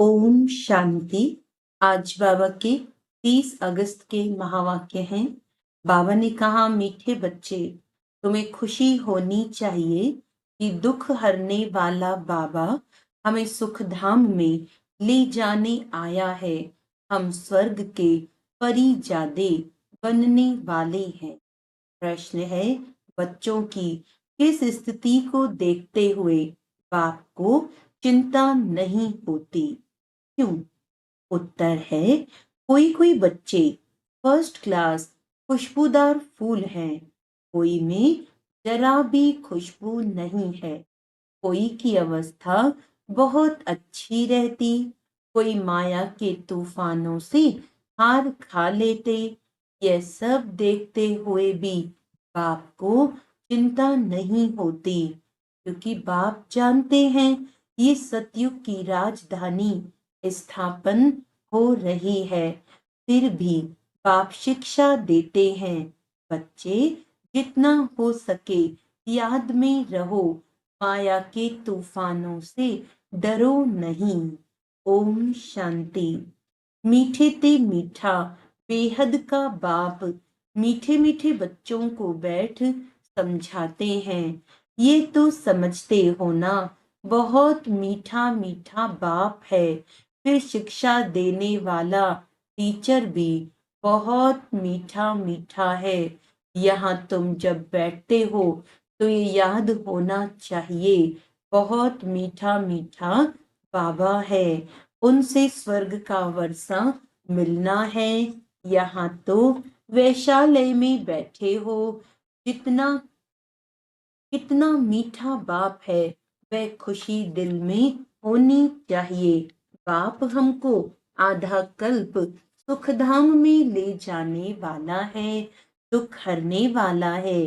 ओम शांति। आज बाबा के 30 अगस्त के महावाक्य हैं। बाबा ने कहा, मीठे बच्चे, तुम्हें खुशी होनी चाहिए कि दुख हरने वाला बाबा हमें सुख धाम में ले जाने आया है। हम स्वर्ग के परिजादे बनने वाले हैं। प्रश्न है, बच्चों की किस स्थिति को देखते हुए बाप को चिंता नहीं होती? क्यों? उत्तर है, कोई कोई बच्चे फर्स्ट क्लास खुशबूदार फूल हैं, कोई में जरा भी खुशबू नहीं है। कोई की अवस्था बहुत अच्छी रहती, कोई माया के तूफानों से हार खा लेते। यह सब देखते हुए भी बाप को चिंता नहीं होती, क्योंकि बाप जानते हैं ये सतयुग की राजधानी स्थापन हो रही है। फिर भी बाप शिक्षा देते हैं, बच्चे जितना हो सके याद में रहो, माया के तूफानों से डरो नहीं। ओम शांति। मीठे ते मीठा बेहद का बाप मीठे मीठे बच्चों को बैठ समझाते हैं। ये तो समझते हो ना, बहुत मीठा मीठा बाप है। फिर शिक्षा देने वाला टीचर भी बहुत मीठा मीठा है। यहाँ तुम जब बैठते हो तो ये याद होना चाहिए, बहुत मीठा मीठा बाबा है, उनसे स्वर्ग का वर्षा मिलना है। यहाँ तो वैशालय में बैठे हो, जितना कितना मीठा बाप है, वह खुशी दिल में होनी चाहिए। बाप हमको आधा कल्प सुखधाम में ले जाने वाला है, दुख हरने वाला है।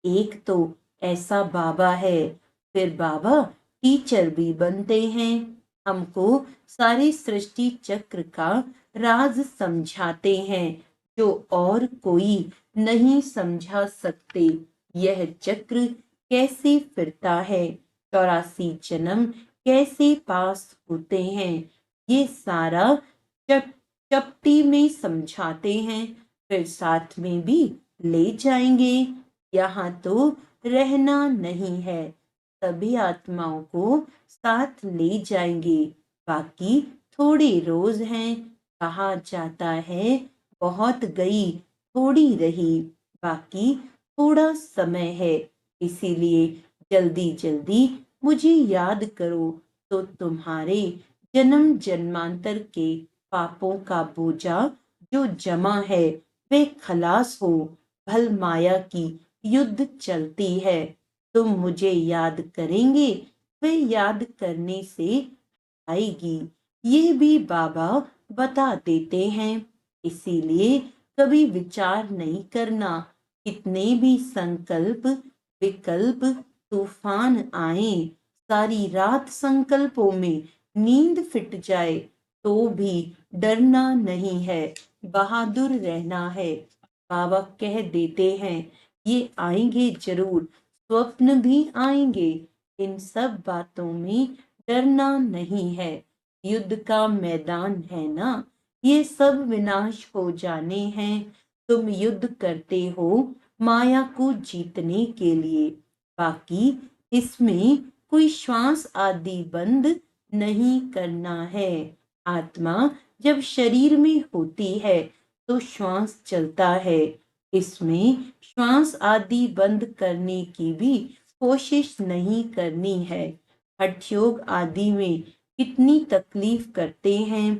एक तो ऐसा बाबा है। फिर बाबा टीचर भी बनते हैं, हमको सारी सृष्टि चक्र का राज समझाते हैं, जो और कोई नहीं समझा सकते। यह चक्र कैसे फिरता है, 84 जन्म कैसे पास होते हैं, ये सारा चपटी में समझाते हैं। फिर साथ में भी ले जाएंगे। यहाँ तो रहना नहीं है, सभी आत्माओं को साथ ले जाएंगे। बाकी थोड़े रोज हैं, कहा जाता है बहुत गई थोड़ी रही, बाकी थोड़ा समय है। इसीलिए जल्दी जल्दी मुझे याद करो, तो तुम्हारे जन्म जन्मांतर के पापों का बोझा जो जमा है वे खलास हो। भल माया की युद्ध चलती है, तुम मुझे याद करेंगे, वे याद करने से आएगी। ये भी बाबा बता देते हैं। इसीलिए कभी विचार नहीं करना, कितने भी संकल्प विकल्प तूफान आए, सारी रात संकल्पों में नींद फिट जाए, तो भी डरना नहीं है, बहादुर रहना है। बाबा कह देते हैं, ये आएंगे जरूर, स्वप्न भी आएंगे, इन सब बातों में डरना नहीं है। युद्ध का मैदान है ना, ये सब विनाश हो जाने हैं। तुम युद्ध करते हो माया को जीतने के लिए, बाकी इसमें कोई श्वास आदि बंद नहीं करना है। आत्मा जब शरीर में होती है तो श्वास चलता है, इसमें श्वास आदि बंद करने की भी कोशिश नहीं करनी है। हठ योग आदि में कितनी तकलीफ करते हैं,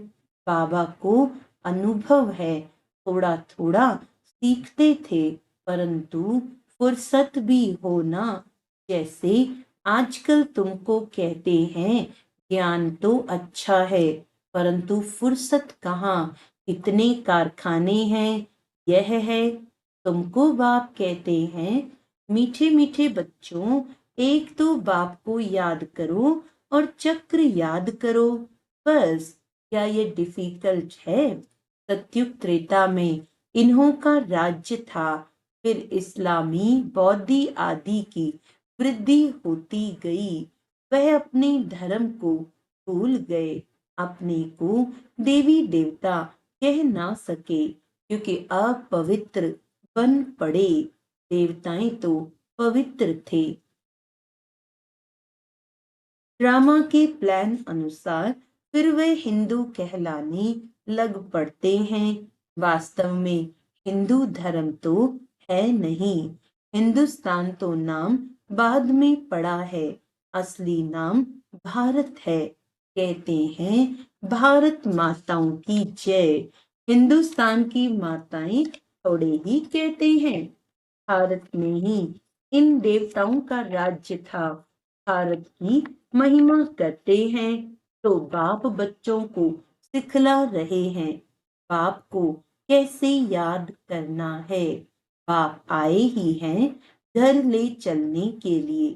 बाबा को अनुभव है। थोड़ा थोड़ा सीखते थे, परंतु फुर्सत भी हो ना। जैसे आजकल तुमको कहते हैं, ज्ञान तो अच्छा है, परंतु फुर्सत कहाँ, इतने कारखाने हैं। यह है, तुमको बाप कहते हैं, मीठे मीठे बच्चों, एक तो बाप को याद करो और चक्र याद करो, बस। क्या ये डिफिकल्ट है? सत्युग त्रेता में इन्हों का राज्य था, फिर इस्लामी बौद्धि आदि की वृद्धि होती गई, वह अपने धर्म को भूल गए। अपने को देवी देवता कह ना सके, क्योंकि अपवित्र बन पड़े। देवताएं तो पवित्र थे। ड्रामा के प्लान अनुसार फिर वे हिंदू कहलाने लग पड़ते हैं। वास्तव में हिंदू धर्म तो है नहीं। हिंदुस्तान तो नाम बाद में पड़ा है, असली नाम भारत है। कहते हैं भारत माताओं की जय। हिंदुस्तान की माताएं थोड़े ही कहते हैं। भारत में ही इन देवताओं का राज्य था। भारत की महिमा करते हैं तो बाप बच्चों को सिखला रहे हैं बाप को कैसे याद करना है। बाप आए ही हैं घर ले चलने के लिए।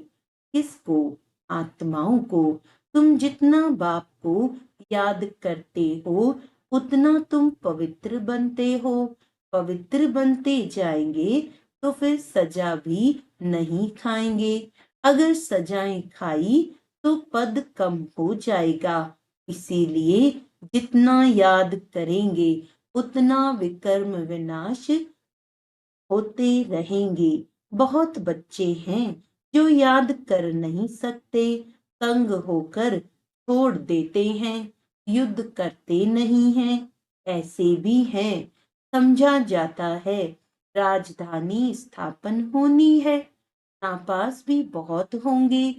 किसको? आत्माओं को। तुम जितना बाप को याद करते हो उतना तुम पवित्र बनते हो। पवित्र बनते जाएंगे तो फिर सजा भी नहीं खाएंगे। अगर सजाएं खाई तो पद कम हो जाएगा। इसीलिए जितना याद करेंगे उतना विकर्म विनाश होते रहेंगे। बहुत बच्चे हैं जो याद कर नहीं सकते, तंग होकर छोड़ देते हैं, युद्ध करते नहीं हैं। ऐसे भी हैं। समझा जाता है राजधानी स्थापन होनी है। नापास भी बहुत होंगे।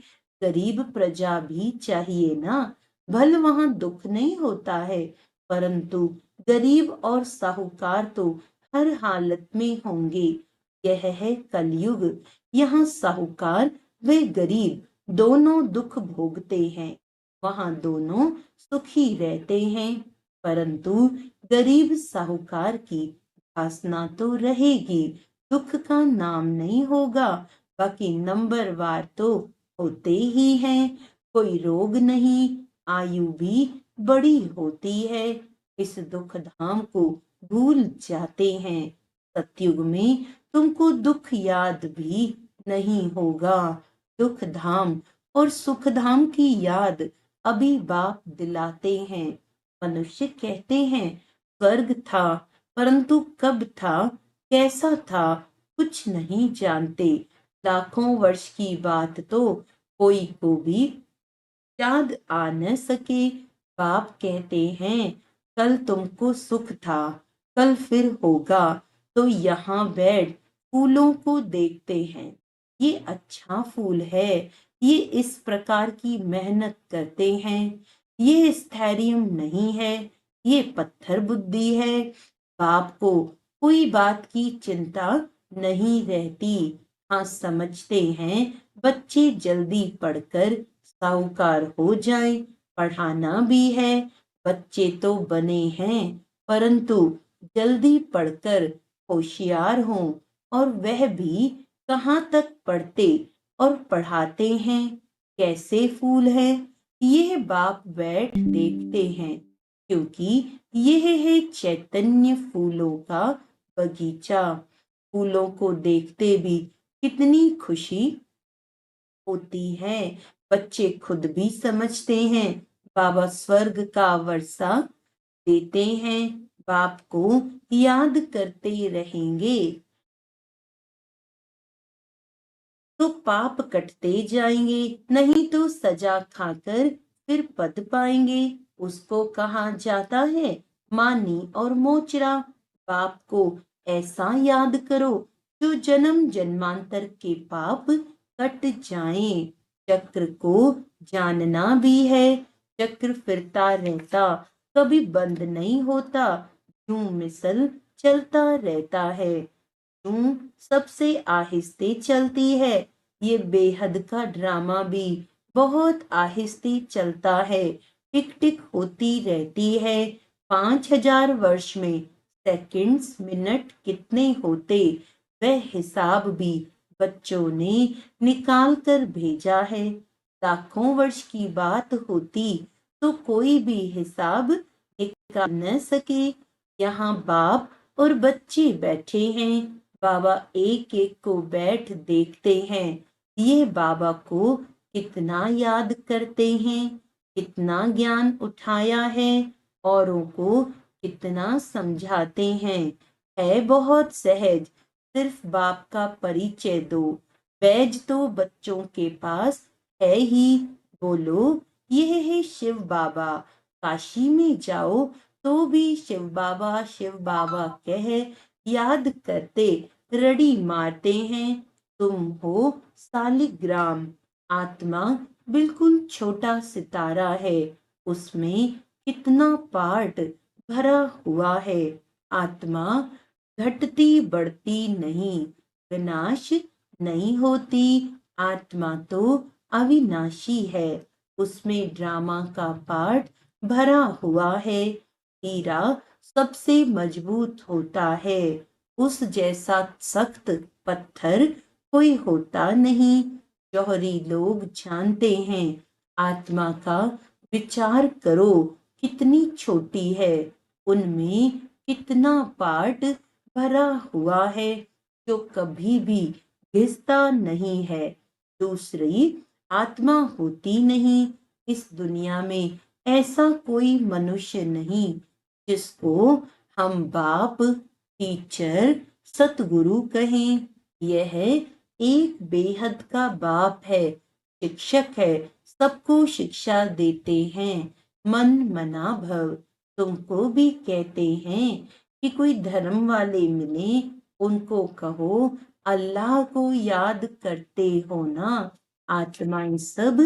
गरीब प्रजा भी चाहिए ना। भल वहां दुख नहीं होता है, परंतु गरीब और साहूकार तो हर हालत में होंगे। यह है कलयुग। यहाँ साहूकार व गरीब दोनों दुख भोगते हैं। वहां दोनों सुखी रहते हैं, परंतु गरीब साहूकार की वासना तो रहेगी। दुख का नाम नहीं होगा। बाकी नंबरवार तो होते ही हैं। कोई रोग नहीं, आयु भी बड़ी होती है। इस दुख धाम को भूल जाते हैं। सतयुग में तुमको दुख याद भी नहीं होगा। दुख धाम और सुख धाम की याद अभी बाप दिलाते हैं। मनुष्य कहते हैं स्वर्ग था, परंतु कब था, कैसा था, कुछ नहीं जानते। लाखों वर्ष की बात तो कोई को भी याद आ न सके। बाप कहते हैं कल तुमको सुख था, कल फिर होगा। तो यहाँ बैठ फूलों को देखते हैं। ये अच्छा फूल है। ये इस प्रकार की मेहनत करते हैं। ये स्थैर्य नहीं है, ये पत्थर बुद्धि है। बाप को कोई बात की चिंता नहीं रहती। हाँ, समझते हैं बच्चे जल्दी पढ़कर साहूकार हो जाएं। पढ़ाना भी है। बच्चे तो बने हैं, परंतु जल्दी पढ़कर होशियार हों। और वह भी कहाँ तक पढ़ते और पढ़ाते हैं। कैसे फूल है यह बाप बैठ देखते हैं, क्योंकि यह है चैतन्य फूलों का बगीचा। फूलों को देखते भी कितनी खुशी होती है। बच्चे खुद भी समझते हैं बाबा स्वर्ग का वर्षा देते हैं। बाप को याद करते रहेंगे तो पाप कटते जाएंगे, नहीं तो सजा खाकर फिर पद पाएंगे। उसको कहा जाता है मानी और मोचरा। बाप को ऐसा याद करो जो जन्म जन्मांतर के पाप कट जाएं। चक्र को जानना भी है। चक्र फिरता रहता, कभी बंद नहीं होता। यूं मिसल चलता रहता है। सबसे आहिस्ते चलती है। ये बेहद का ड्रामा भी बहुत आहिस्ते चलता है। टिक टिक होती रहती है। 5000 वर्ष में सेकंड्स मिनट कितने होते, वह हिसाब भी बच्चों ने निकाल कर भेजा है। लाखों वर्ष की बात होती तो कोई भी हिसाब निकाल न सके। यहाँ बाप और बच्चे बैठे हैं। बाबा एक एक को बैठ देखते हैं। ये बाबा को कितना याद करते हैं। कितना ज्ञान उठाया है, औरों को कितना समझाते हैं। है बहुत सहज, सिर्फ बाप का परिचय दो। बैज तो बच्चों के पास है ही, बोलो यह है शिव बाबा। काशी में जाओ तो भी शिव बाबा कह याद करते रड़ी मारते हैं। तुम हो सालिग्राम, आत्मा बिल्कुल छोटा सितारा है, उसमें कितना पार्ट भरा हुआ है। आत्मा घटती बढ़ती नहीं, विनाश नहीं होती। आत्मा तो अविनाशी है, उसमें ड्रामा का पार्ट भरा हुआ है। हीरा सबसे मजबूत होता है, उस जैसा सख्त पत्थर कोई होता नहीं। जौहरी लोग जानते हैं, आत्मा का विचार करो कितनी छोटी है, उनमें कितना पार्ट भरा हुआ है जो कभी भी घिसता नहीं है। दूसरी आत्मा होती नहीं। इस दुनिया में ऐसा कोई मनुष्य नहीं जिसको हम बाप, टीचर, सतगुरु कहें। यह एक बेहद का बाप है, शिक्षक है, सबको शिक्षा देते हैं। मन मना भव, तुमको भी कहते हैं कि कोई धर्म वाले मिले, उनको कहो अल्लाह को याद करते हो ना। आत्माएं सब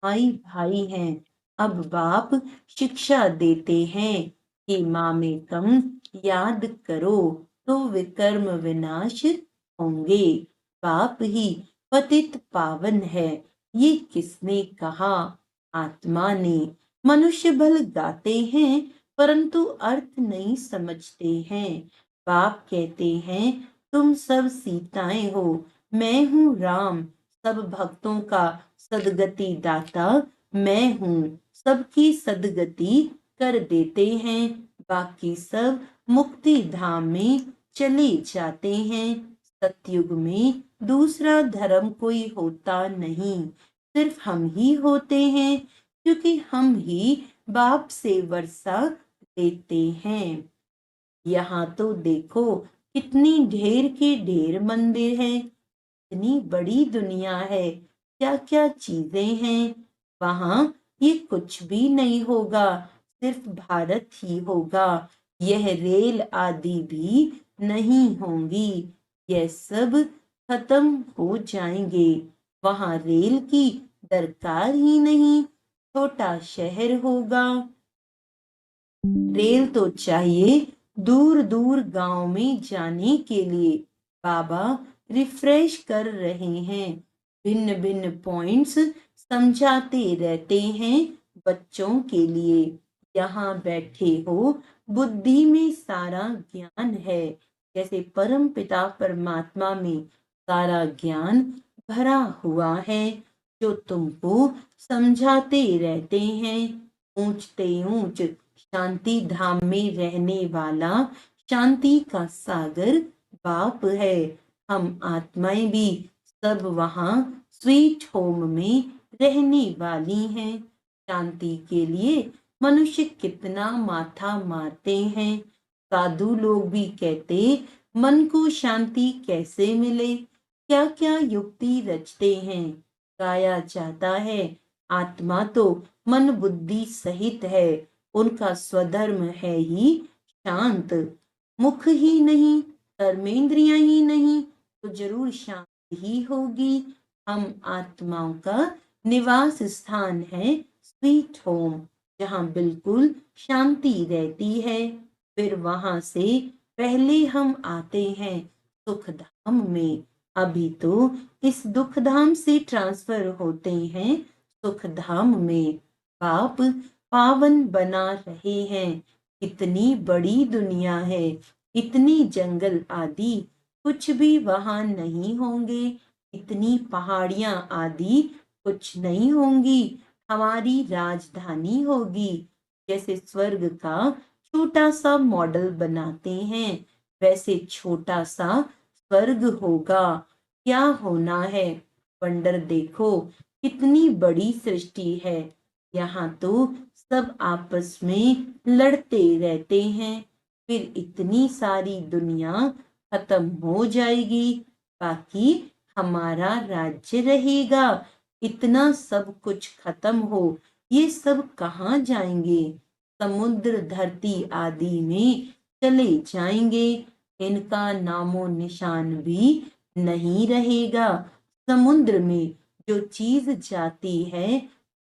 भाई भाई हैं। अब बाप शिक्षा देते हैं कि मामेकम याद करो तो विकर्म विनाश होंगे। बाप ही पतित पावन है, ये किसने कहा? आत्मा ने। मनुष्य भल गाते हैं परंतु अर्थ नहीं समझते हैं। बाप कहते हैं तुम सब सीताएं हो, मैं हूँ राम, सब भक्तों का सदगति दाता मैं हूँ। सबकी सदगति कर देते हैं, बाकी सब मुक्ति धाम में चले जाते हैं। सतयुग में दूसरा धर्म कोई होता नहीं, सिर्फ हम ही होते हैं, क्योंकि हम ही बाप से वर्षा लेते हैं। यहाँ तो देखो कितनी ढेर के ढेर मंदिर हैं, इतनी बड़ी दुनिया है, क्या क्या चीजें हैं। वहां ये कुछ भी नहीं होगा, सिर्फ भारत ही होगा। यह रेल आदि भी नहीं होंगी, यह सब खत्म हो जाएंगे। वहां रेल की दरकार ही नहीं, छोटा शहर होगा। रेल तो चाहिए दूर दूर गांव में जाने के लिए। बाबा रिफ्रेश कर रहे हैं, भिन्न भिन्न पॉइंट्स समझाते रहते हैं बच्चों के लिए। यहाँ बैठे हो, बुद्धि में सारा ज्ञान है, जैसे परम पिता परमात्मा में सारा ज्ञान भरा हुआ है, जो तुमको समझाते रहते हैं। ऊंचते ऊंच शांति धाम में रहने वाला शांति का सागर बाप है। हम आत्माएं भी सब वहां स्वीट होम में रहने वाली हैं। शांति के लिए मनुष्य कितना माथा मारते हैं। साधु लोग भी कहते मन को शांति कैसे मिले, क्या क्या युक्ति रचते हैं। गाया जाता है आत्मा तो मन बुद्धि सहित है, उनका स्वधर्म है ही शांत। मुख ही नहीं, कर्मेंद्रियां ही नहीं, तो जरूर शांति ही होगी। हम आत्माओं का निवास स्थान है स्वीट होम, जहाँ बिल्कुल शांति रहती है। फिर वहां से पहले हम आते हैं सुख धाम में। अभी तो इस दुख धाम से ट्रांसफर होते हैं सुख धाम में। बाप पावन बना रहे हैं। इतनी बड़ी दुनिया है, इतनी जंगल आदि कुछ भी वहां नहीं होंगे, इतनी पहाड़ियां आदि कुछ नहीं होंगी। हमारी राजधानी होगी। जैसे स्वर्ग का छोटा सा मॉडल बनाते हैं, वैसे छोटा सा स्वर्ग होगा। क्या होना है, वंडर देखो कितनी बड़ी सृष्टि है। यहाँ तो सब आपस में लड़ते रहते हैं। फिर इतनी सारी दुनिया खत्म हो जाएगी, बाकी हमारा राज्य रहेगा। इतना सब कुछ खत्म हो, ये सब कहाँ जाएंगे? समुद्र धरती आदि में चले जाएंगे। इनका नामो निशान भी नहीं रहेगा। समुद्र में जो चीज जाती है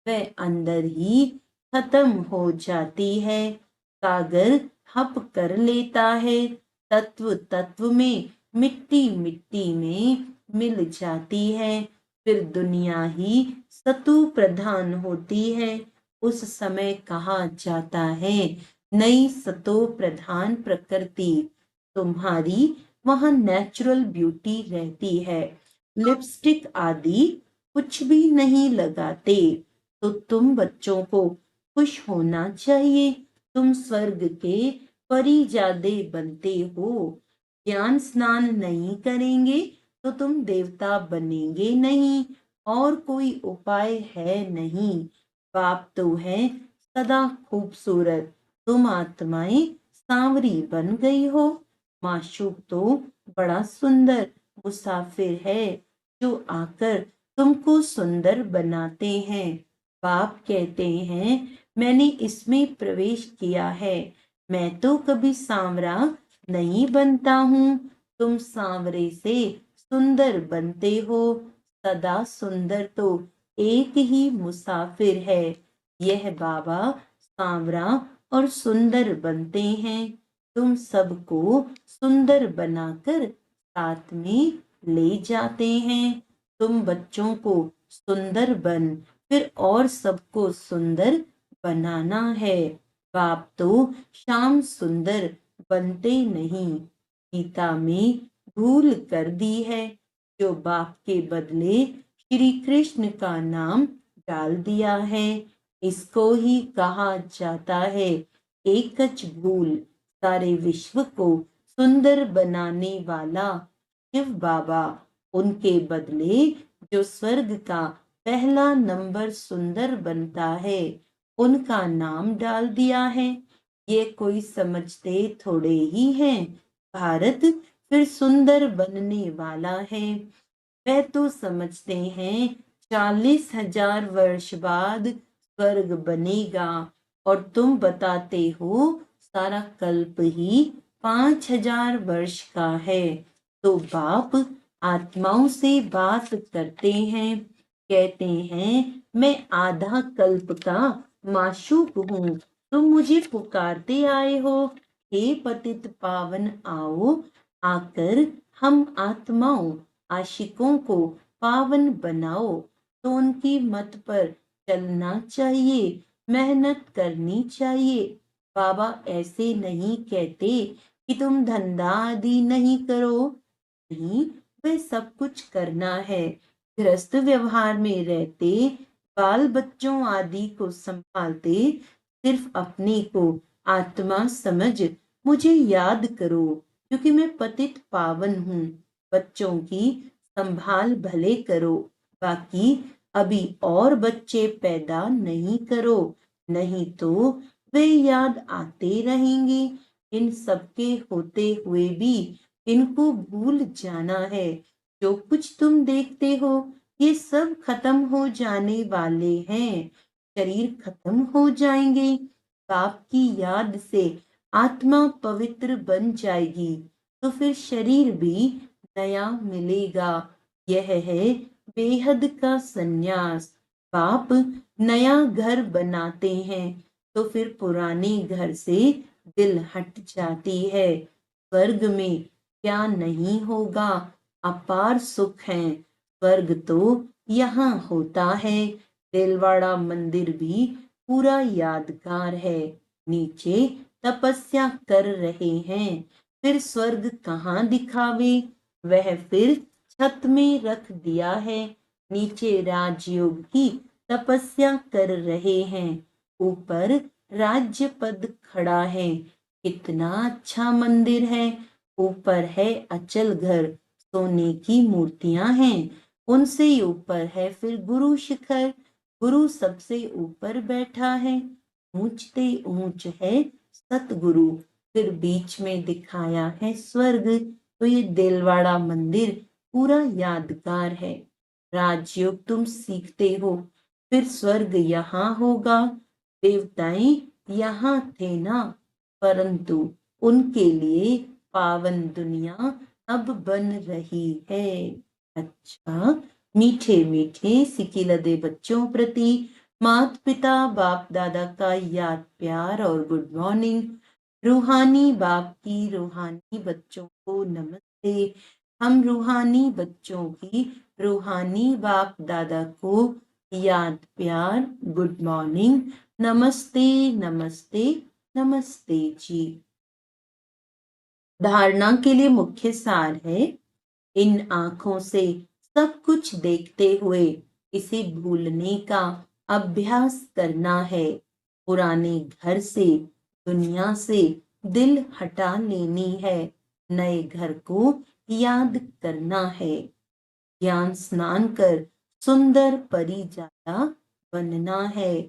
वह अंदर ही खत्म हो जाती है। सागर हप कर लेता है, तत्व तत्व में, मिट्टी मिट्टी में मिल जाती है। फिर दुनिया ही सतु प्रधान होती है। उस समय कहा जाता है, नई सतो प्रधान प्रकृति। तुम्हारी वहां नेचुरल ब्यूटी रहती है। लिपस्टिक आदि कुछ भी नहीं लगाते। तो तुम बच्चों को खुश होना चाहिए। तुम स्वर्ग के परिजादे बनते हो। ज्ञान स्नान नहीं करेंगे तो तुम देवता बनेंगे नहीं, और कोई उपाय है नहीं। बाप तो है सदा खूबसूरत, तुम आत्माएं सांवरी बन गई हो। माशूक तो बड़ा सुंदर मुसाफिर है, जो आकर तुमको सुंदर बनाते हैं। बाप कहते हैं, मैंने इसमें प्रवेश किया है, मैं तो कभी सांवरा नहीं बनता हूँ। तुम सांवरे से सुंदर बनते हो। सदा सुंदर तो एक ही मुसाफिर है। यह बाबा सांवरा और सुंदर बनते हैं। तुम सबको सुंदर बनाकर साथ में ले जाते हैं। तुम बच्चों को सुंदर बन, फिर और सबको सुंदर बनाना है। बाप तो शाम सुंदर बनते नहीं। गीता में भूल कर दी है, जो बाप के बदले श्री कृष्ण का नाम डाल दिया है। इसको ही कहा जाता है एकच भूल, सारे विश्व को सुंदर बनाने वाला शिव बाबा। उनके बदले जो स्वर्ग का पहला नंबर सुंदर बनता है, उनका नाम डाल दिया है। ये कोई समझते थोड़े ही हैं। भारत फिर सुंदर बनने वाला है। वह तो समझते हैं 40,000 वर्ष बाद स्वर्ग बनेगा, और तुम बताते हो सारा कल्प ही 5,000 वर्ष का है। तो बाप आत्माओं से बात करते हैं, कहते हैं, मैं आधा कल्प का माशूक हूँ, तुम मुझे पुकारते आए हो। हे पतित पावन आओ, आकर हम आत्माओं आशिकों को पावन बनाओ। तो उनकी मत पर चलना चाहिए, मेहनत करनी चाहिए। बाबा ऐसे नहीं कहते कि तुम धंधा आदि नहीं करो, नहीं, वह सब कुछ करना है। गृहस्थ व्यवहार में रहते, बाल बच्चों आदि को संभालते, सिर्फ अपने को आत्मा समझ मुझे याद करो, क्योंकि मैं पतित पावन हूँ। बच्चों की संभाल भले करो, बाकी अभी और बच्चे पैदा नहीं करो, नहीं तो वे याद आते रहेंगे। इन सबके होते हुए भी इनको भूल जाना है। जो कुछ तुम देखते हो ये सब खत्म हो जाने वाले हैं। शरीर खत्म हो जाएंगे, बाप की याद से आत्मा पवित्र बन जाएगी, तो फिर शरीर भी नया मिलेगा। यह है बेहद का संन्यास। बाप नया घर बनाते हैं, तो फिर पुराने घर से दिल हट जाती है। स्वर्ग में क्या नहीं होगा, अपार सुख है। स्वर्ग तो यहाँ होता है। दिलवाड़ा मंदिर भी पूरा यादगार है। नीचे तपस्या कर रहे हैं, फिर स्वर्ग कहाँ दिखावे। वह फिर छत में रख दिया है। नीचे राजयोग की तपस्या कर रहे हैं, ऊपर राज्य पद खड़ा है। कितना अच्छा मंदिर है। ऊपर है अचल घर, सोने की मूर्तियां हैं। उनसे ऊपर है फिर गुरु शिखर। गुरु सबसे ऊपर बैठा है, ऊंचते ऊंच है सतगुरु। फिर बीच में दिखाया है स्वर्ग, तो ये दिलवाड़ा मंदिर पूरा यादगार है। राजयोग तुम सीखते हो, फिर स्वर्ग यहाँ होगा। देवताएं यहाँ थे ना, परंतु उनके लिए पावन दुनिया अब बन रही है। अच्छा, मीठे मीठे सिकिलदे बच्चों प्रति माता पिता बाप दादा का याद प्यार और गुड मॉर्निंग। रूहानी बाप की रूहानी बच्चों को नमस्ते। हम रूहानी बच्चों की रूहानी बाप दादा को याद प्यार गुड मॉर्निंग, नमस्ते नमस्ते नमस्ते जी। धारणा के लिए मुख्य सार है, इन आंखों से सब कुछ देखते हुए इसे भूलने का अभ्यास करना है। पुराने घर से, दुनिया से दिल हटा लेनी है, नए घर को याद करना है। ज्ञान स्नान कर सुंदर परिजाता बनना है।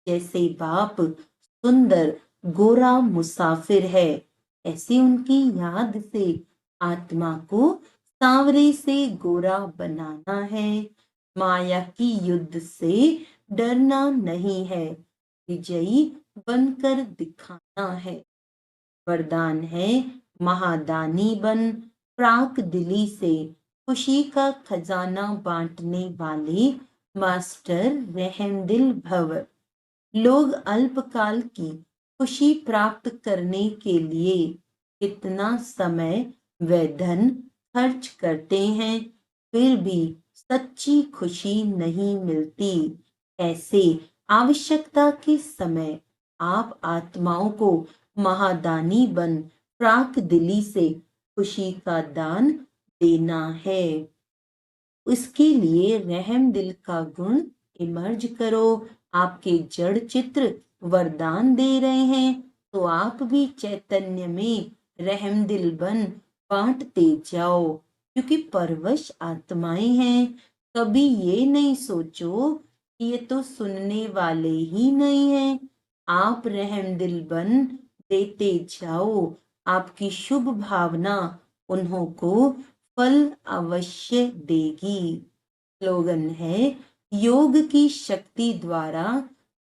जैसे बाप सुंदर गोरा मुसाफिर है, ऐसे उनकी याद से आत्मा को सांवरे से गोरा बनाना है। माया की युद्ध से डरना नहीं है, विजयी बनकर दिखाना है। वरदान है, महादानी बन प्राक दिली से खुशी का खजाना बांटने वाले मास्टर रहमदिल भव। लोग अल्पकाल की खुशी प्राप्त करने के लिए कितना समय व धन खर्च करते हैं, फिर भी सच्ची खुशी नहीं मिलती। ऐसे आवश्यकता के समय आप आत्माओं को महादानी बन प्राक दिली से खुशी का दान देना है। उसके लिए रहम दिल का गुण इमर्ज करो। आपके जड़ चित्र वरदान दे रहे हैं, तो आप भी चैतन्य में रहम दिल बन बांटते जाओ, क्योंकि परवश आत्माएं हैं। कभी ये नहीं सोचो कि ये तो सुनने वाले ही नहीं हैं। आप रहम दिल बन देते जाओ, आपकी शुभ भावना उन्हों को फल अवश्य देगी। स्लोगन है, योग की शक्ति द्वारा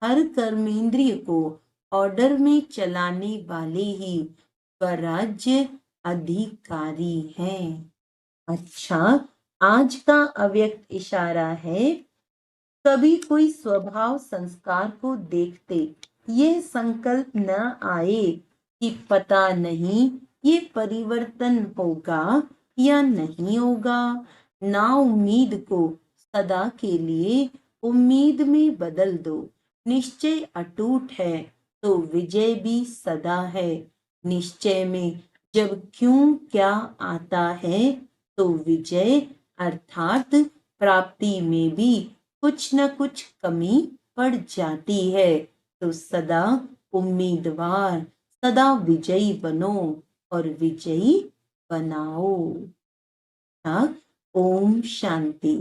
हर कर्मेंद्रिय को ऑर्डर में चलाने वाले ही स्वराज्य अधिकारी हैं। अच्छा, आज का अव्यक्त इशारा है, कभी कोई स्वभाव संस्कार को देखते यह संकल्प न आए कि पता नहीं ये परिवर्तन होगा या नहीं होगा। ना उम्मीद को सदा के लिए उम्मीद में बदल दो। निश्चय अटूट है तो विजय भी सदा है। निश्चय में जब क्यों क्या आता है, तो विजय अर्थात प्राप्ति में भी कुछ न कुछ कमी पड़ जाती है। तो सदा उम्मीदवार, सदा विजयी बनो और विजयी बनाओ। ओम शांति।